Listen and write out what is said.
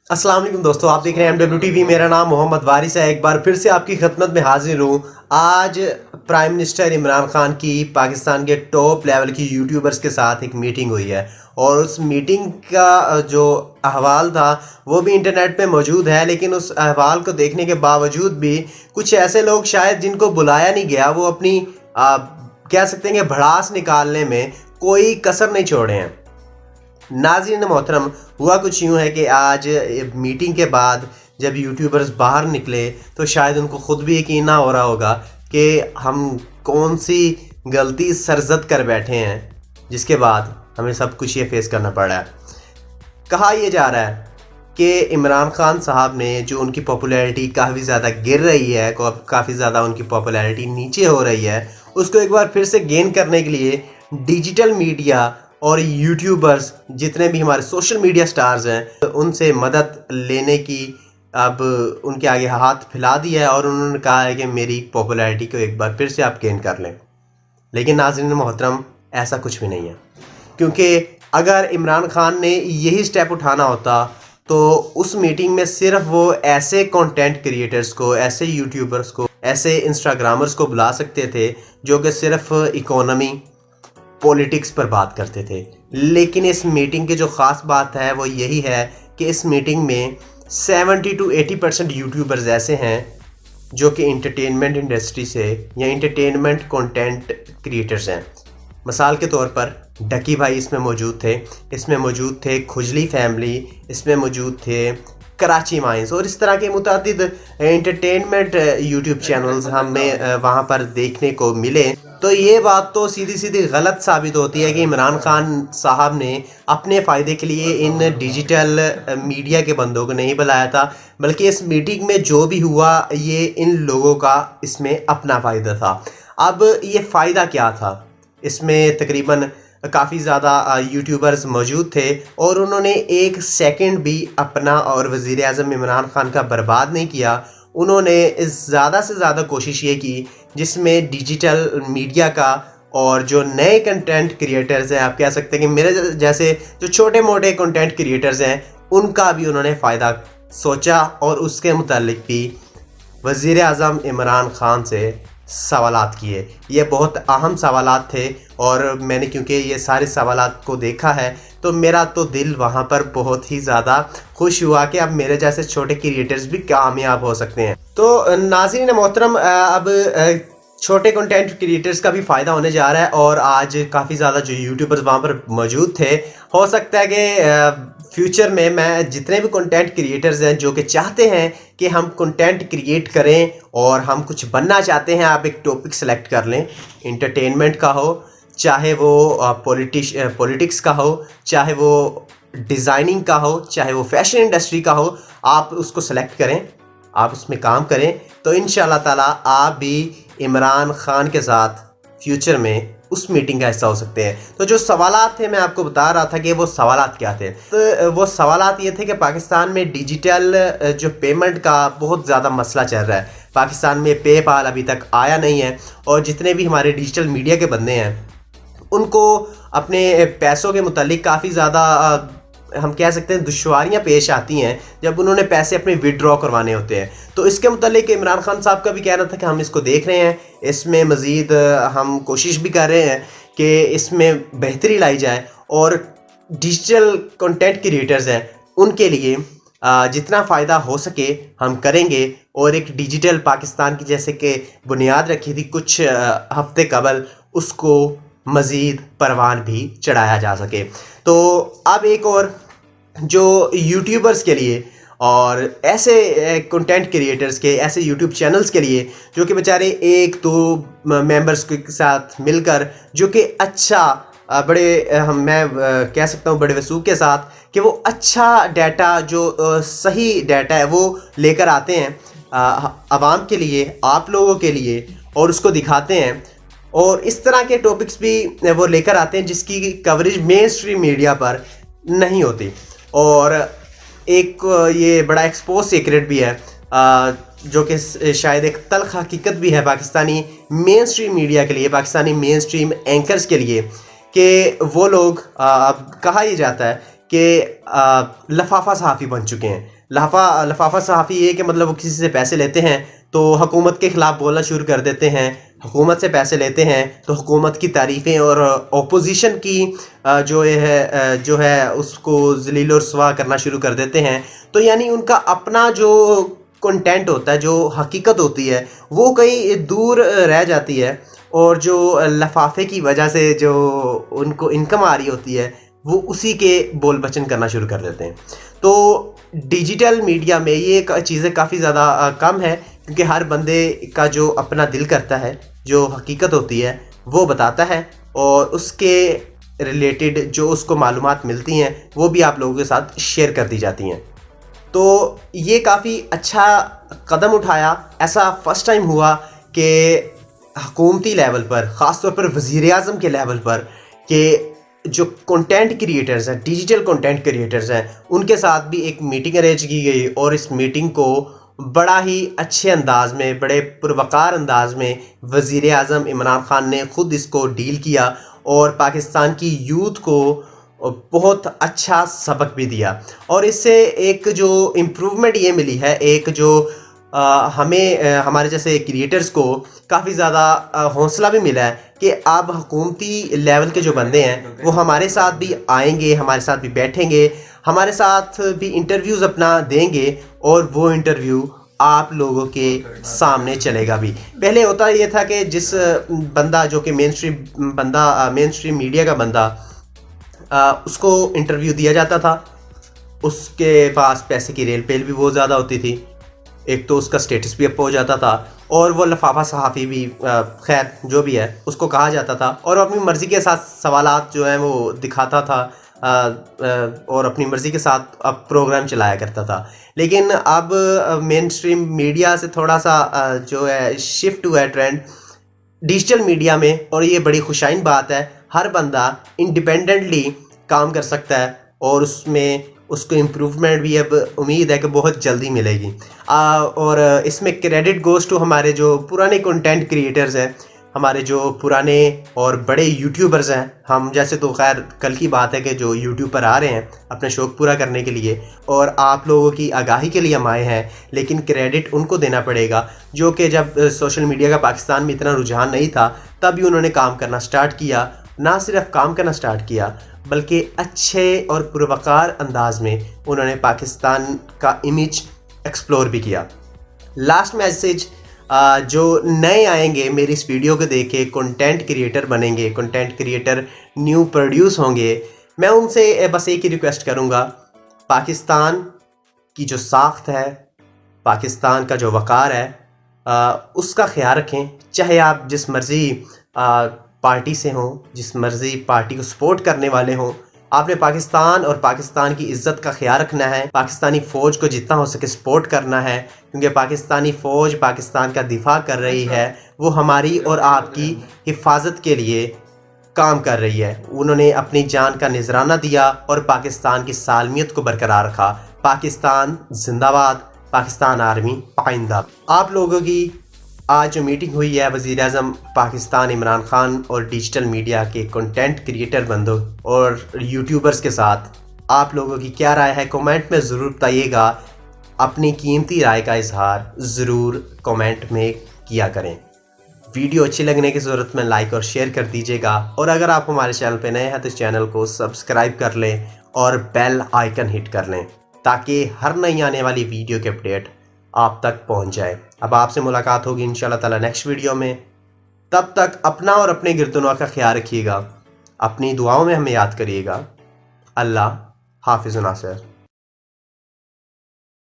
अस्सलाम वालेकुम दोस्तों, आप देख रहे हैं MWTV। मेरा नाम मोहम्मद वारिस है। एक बार फिर से आपकी खिदमत में हाजिर हूँ। आज प्राइम मिनिस्टर इमरान खान की पाकिस्तान के टॉप लेवल की यूट्यूबर्स के साथ एक मीटिंग हुई है, और उस मीटिंग का जो अहवाल था वो भी इंटरनेट पे मौजूद है। लेकिन उस अहवाल को देखने के बावजूद भी कुछ ऐसे लोग शायद जिनको बुलाया नहीं गया, वो अपनी कह सकते हैं कि भड़ास निकालने में कोई कसर नहीं छोड़े हैं। नाज़रीन मोहतरम, हुआ कुछ यूँ है कि आज मीटिंग के बाद जब यूट्यूबर्स बाहर निकले तो शायद उनको ख़ुद भी यकीन ना हो रहा होगा कि हम कौन सी गलती सरजद कर बैठे हैं, जिसके बाद हमें सब कुछ ये फेस करना पड़ा है। कहा यह जा रहा है कि इमरान खान साहब ने, जो उनकी पॉपुलैरिटी काफ़ी ज़्यादा गिर रही है, काफ़ी ज़्यादा उनकी पॉपुलैरिटी नीचे हो रही है, उसको एक बार फिर से गेन करने के लिए डिजिटल मीडिया और यूट्यूबर्स, जितने भी हमारे सोशल मीडिया स्टार्स हैं, उनसे मदद लेने की अब उनके आगे हाथ फैला दिया है, और उन्होंने कहा है कि मेरी पॉपुलैरिटी को एक बार फिर से आप गेन कर लें। लेकिन नाज़रीन मोहतरम, ऐसा कुछ भी नहीं है, क्योंकि अगर इमरान खान ने यही स्टेप उठाना होता तो उस मीटिंग में सिर्फ वो ऐसे कंटेंट क्रिएटर्स को, ऐसे यूट्यूबर्स को, ऐसे इंस्टाग्रामर्स को बुला सकते थे जो कि सिर्फ इकोनॉमी, पॉलिटिक्स पर बात करते थे। लेकिन इस मीटिंग की जो ख़ास बात है वो यही है कि इस मीटिंग में 70 to 80% यूट्यूबर्स ऐसे हैं जो कि इंटरटेनमेंट इंडस्ट्री से या इंटरटेनमेंट कंटेंट क्रिएटर्स हैं। मिसाल के तौर पर डकी भाई इसमें मौजूद थे, इसमें मौजूद थे खुजली फैमिली, इसमें मौजूद थे कराची माइंस, और इस तरह के मुतादिद एंटरटेनमेंट यूट्यूब चैनल्स हमें वहाँ पर देखने को मिले। तो ये बात तो सीधी सीधी गलत साबित होती है कि इमरान खान साहब ने अपने फ़ायदे के लिए इन डिजिटल मीडिया के बंदों को नहीं बुलाया था, बल्कि इस मीटिंग में जो भी हुआ ये इन लोगों का इसमें अपना फ़ायदा था। अब ये फ़ायदा क्या था? इसमें तकरीबन काफ़ी ज़्यादा यूट्यूबर्स मौजूद थे, और उन्होंने एक सेकंड भी अपना और वज़ीर आज़म इमरान खान का बर्बाद नहीं किया। उन्होंने ज़्यादा से ज़्यादा कोशिश ये की जिसमें डिजिटल मीडिया का और जो नए कंटेंट क्रिएटर्स हैं, आप कह सकते हैं कि मेरे जैसे जो छोटे मोटे कंटेंट क्रिएटर्स हैं, उनका भी उन्होंने फ़ायदा सोचा, और उसके मुतालिक भी वज़ीर आज़म इमरान खान से सवालात किए। ये बहुत अहम सवालात थे, और मैंने क्योंकि ये सारे सवालात को देखा है तो मेरा तो दिल वहाँ पर बहुत ही ज़्यादा खुश हुआ कि अब मेरे जैसे छोटे क्रिएटर्स भी कामयाब हो सकते हैं। तो नाज़रीन मोहतरम, अब छोटे कंटेंट क्रिएटर्स का भी फ़ायदा होने जा रहा है, और आज काफ़ी ज़्यादा जो यूट्यूबर्स वहाँ पर मौजूद थे, हो सकता है कि फ्यूचर में मैं जितने भी कंटेंट क्रिएटर्स हैं जो कि चाहते हैं कि हम कंटेंट क्रिएट करें और हम कुछ बनना चाहते हैं, आप एक टॉपिक सेलेक्ट कर लें, इंटरटेनमेंट का हो, चाहे वो पॉलिटिक्स का हो, चाहे वो डिज़ाइनिंग का हो, चाहे वो फैशन इंडस्ट्री का हो, आप उसको सेलेक्ट करें, आप उसमें काम करें, तो इंशाअल्लाह ताला आप भी इमरान खान के साथ फ्यूचर में उस मीटिंग का हिस्सा हो सकते हैं। तो जो सवालात थे, मैं आपको बता रहा था कि वो सवालात क्या थे। तो वो सवालात ये थे कि पाकिस्तान में डिजिटल जो पेमेंट का बहुत ज़्यादा मसला चल रहा है। पाकिस्तान में पेपाल अभी तक आया नहीं है, और जितने भी हमारे डिजिटल मीडिया के बंदे हैं उनको अपने पैसों के मुतालिक काफ़ी ज़्यादा हम कह सकते हैं दुश्वारियाँ पेश आती हैं जब उन्होंने पैसे अपने विड्रॉ करवाने होते हैं। तो इसके मुतालिक इमरान खान साहब का भी कहना था कि हम इसको देख रहे हैं, इसमें मज़ीद हम कोशिश भी कर रहे हैं कि इसमें बेहतरी लाई जाए, और डिजिटल कंटेंट क्रिएटर्स हैं उनके लिए जितना फ़ायदा हो सके हम करेंगे, और एक डिजिटल पाकिस्तान की जैसे कि बुनियाद रखी थी कुछ हफ्ते कबल, उसको मज़ीद परवान भी चढ़ाया जा सके। तो अब एक और जो यूट्यूबर्स के लिए और ऐसे कंटेंट क्रिएटर्स के, ऐसे यूट्यूब चैनल्स के लिए जो कि बेचारे एक दो मेंबर्स के साथ मिलकर, जो कि अच्छा मैं कह सकता हूँ बड़े वसूख के साथ, कि वो अच्छा डाटा, जो सही डाटा है वो लेकर आते हैं आवाम के लिए, आप लोगों के लिए, और उसको दिखाते हैं, और इस तरह के टॉपिक्स भी वो लेकर आते हैं जिसकी कवरेज मेन स्ट्रीम मीडिया पर नहीं होती। और एक ये बड़ा एक्सपोज सीक्रेट भी है, जो कि शायद एक तल्ख हकीकत भी है पाकिस्तानी मेन स्ट्रीम मीडिया के लिए, पाकिस्तानी मेन स्ट्रीम एंकर्स के लिए, कि वो लोग कहा यह जाता है कि लफाफा सहाफ़ी बन चुके हैं। لفافہ صحافی یہ کہ مطلب وہ کسی سے پیسے لیتے ہیں تو حکومت کے خلاف بولنا شروع کر دیتے ہیں، حکومت سے پیسے لیتے ہیں تو حکومت کی تعریفیں اور اپوزیشن کی جو ہے اس کو ذلیل و رسوا کرنا شروع کر دیتے ہیں۔ تو یعنی ان کا اپنا جو کنٹینٹ ہوتا ہے، جو حقیقت ہوتی ہے، وہ کہیں دور رہ جاتی ہے، اور جو لفافے کی وجہ سے جو ان کو انکم آ رہی ہوتی ہے وہ اسی کے بول بچن کرنا شروع کر دیتے ہیں۔ تو ڈیجیٹل میڈیا میں یہ چیزیں کافی زیادہ کم ہے، کیونکہ ہر بندے کا جو اپنا دل کرتا ہے، جو حقیقت ہوتی ہے وہ بتاتا ہے، اور اس کے ریلیٹڈ جو اس کو معلومات ملتی ہیں وہ بھی آپ لوگوں کے ساتھ شیئر کر دی جاتی ہیں۔ تو یہ کافی اچھا قدم اٹھایا، ایسا فرسٹ ٹائم ہوا کہ حکومتی لیول پر، خاص طور پر وزیر اعظم کے لیول پر، کہ جو کنٹینٹ کریٹرز ہیں، ڈیجیٹل کنٹینٹ کریٹرز ہیں، ان کے ساتھ بھی ایک میٹنگ ارینج کی گئی، اور اس میٹنگ کو بڑا ہی اچھے انداز میں، بڑے پروقار انداز میں وزیر اعظم عمران خان نے خود اس کو ڈیل کیا، اور پاکستان کی یوتھ کو بہت اچھا سبق بھی دیا۔ اور اس سے ایک جو امپرومنٹ یہ ملی ہے، ایک جو ہمیں ہمارے جیسے کریٹرز کو کافی زیادہ حوصلہ بھی ملا ہے کہ اب حکومتی لیول کے جو بندے ہیں وہ ہمارے ساتھ بھی آئیں گے، ہمارے ساتھ بھی بیٹھیں گے، ہمارے ساتھ بھی انٹرویوز اپنا دیں گے، اور وہ انٹرویو آپ لوگوں کے سامنے چلے گا بھی۔ پہلے ہوتا یہ تھا کہ جس بندہ جو کہ مین اسٹریم میڈیا کا بندہ، اس کو انٹرویو دیا جاتا تھا، اس کے پاس پیسے کی ریل پیل بھی بہت زیادہ ہوتی تھی، ایک تو اس کا سٹیٹس بھی اپ ہو جاتا تھا، اور وہ لفافہ صحافی بھی خیر جو بھی ہے اس کو کہا جاتا تھا، اور اپنی مرضی کے ساتھ سوالات جو ہیں وہ دکھاتا تھا، اور اپنی مرضی کے ساتھ اب پروگرام چلایا کرتا تھا۔ لیکن اب مین اسٹریم میڈیا سے تھوڑا سا جو ہے شفٹ ہوا ہے ٹرینڈ ڈیجیٹل میڈیا میں، اور یہ بڑی خوشائن بات ہے، ہر بندہ انڈیپینڈنٹلی کام کر سکتا ہے، اور اس میں اس کو امپروومنٹ بھی اب امید ہے کہ بہت جلدی ملے گی۔ اور اس میں کریڈٹ گوز ٹو ہمارے جو پرانے کنٹینٹ کریٹرز ہیں، ہمارے جو پرانے اور بڑے یوٹیوبرز ہیں، ہم جیسے تو خیر کل کی بات ہے کہ جو یوٹیوب پر آ رہے ہیں اپنا شوق پورا کرنے کے لیے، اور آپ لوگوں کی آگاہی کے لیے ہم آئے ہیں، لیکن کریڈٹ ان کو دینا پڑے گا جو کہ جب سوشل میڈیا کا پاکستان میں اتنا رجحان نہیں تھا تب ہی انہوں نے کام کرنا سٹارٹ کیا، نہ صرف کام کرنا سٹارٹ کیا بلکہ اچھے اور پروقار انداز میں انہوں نے پاکستان کا امیج ایکسپلور بھی کیا۔ لاسٹ میسیج، جو نئے آئیں گے میری اس ویڈیو کو دیکھ کے، کنٹینٹ کریٹر بنیں گے، کنٹینٹ کریٹر نیو پروڈیوس ہوں گے، میں ان سے بس ایک ہی ریکویسٹ کروں گا، پاکستان کی جو ساخت ہے، پاکستان کا جو وقار ہے، اس کا خیال رکھیں، چاہے آپ جس مرضی پارٹی سے ہوں، جس مرضی پارٹی کو سپورٹ کرنے والے ہوں، آپ نے پاکستان اور پاکستان کی عزت کا خیال رکھنا ہے، پاکستانی فوج کو جتنا ہو سکے سپورٹ کرنا ہے، کیونکہ پاکستانی فوج پاکستان کا دفاع کر رہی ہے، وہ ہماری اور آپ کی حفاظت کے لیے کام کر رہی ہے، انہوں نے اپنی جان کا نذرانہ دیا اور پاکستان کی سالمیت کو برقرار رکھا۔ پاکستان زندہ باد، پاکستان آرمی پائندہ۔ آپ لوگوں کی آج جو میٹنگ ہوئی ہے وزیر اعظم پاکستان عمران خان اور ڈیجیٹل میڈیا کے کنٹینٹ کریٹر بندوں اور یوٹیوبرز کے ساتھ، آپ لوگوں کی کیا رائے ہے کمنٹ میں ضرور بتائیے گا، اپنی قیمتی رائے کا اظہار ضرور کمنٹ میں کیا کریں۔ ویڈیو اچھی لگنے کی صورت میں لائک اور شیئر کر دیجیے گا، اور اگر آپ ہمارے چینل پہ نئے ہیں تو اس چینل کو سبسکرائب کر لیں اور بیل آئیکن ہٹ کر لیں تاکہ ہر نئی آنے والی ویڈیو کے اپڈیٹ آپ تک پہنچ جائے۔ اب آپ سے ملاقات ہوگی انشاءاللہ تعالی نیکسٹ ویڈیو میں، تب تک اپنا اور اپنے گرد و نواح کا خیال رکھیے گا، اپنی دعاؤں میں ہمیں یاد کریے گا۔ اللہ حافظ و ناصر۔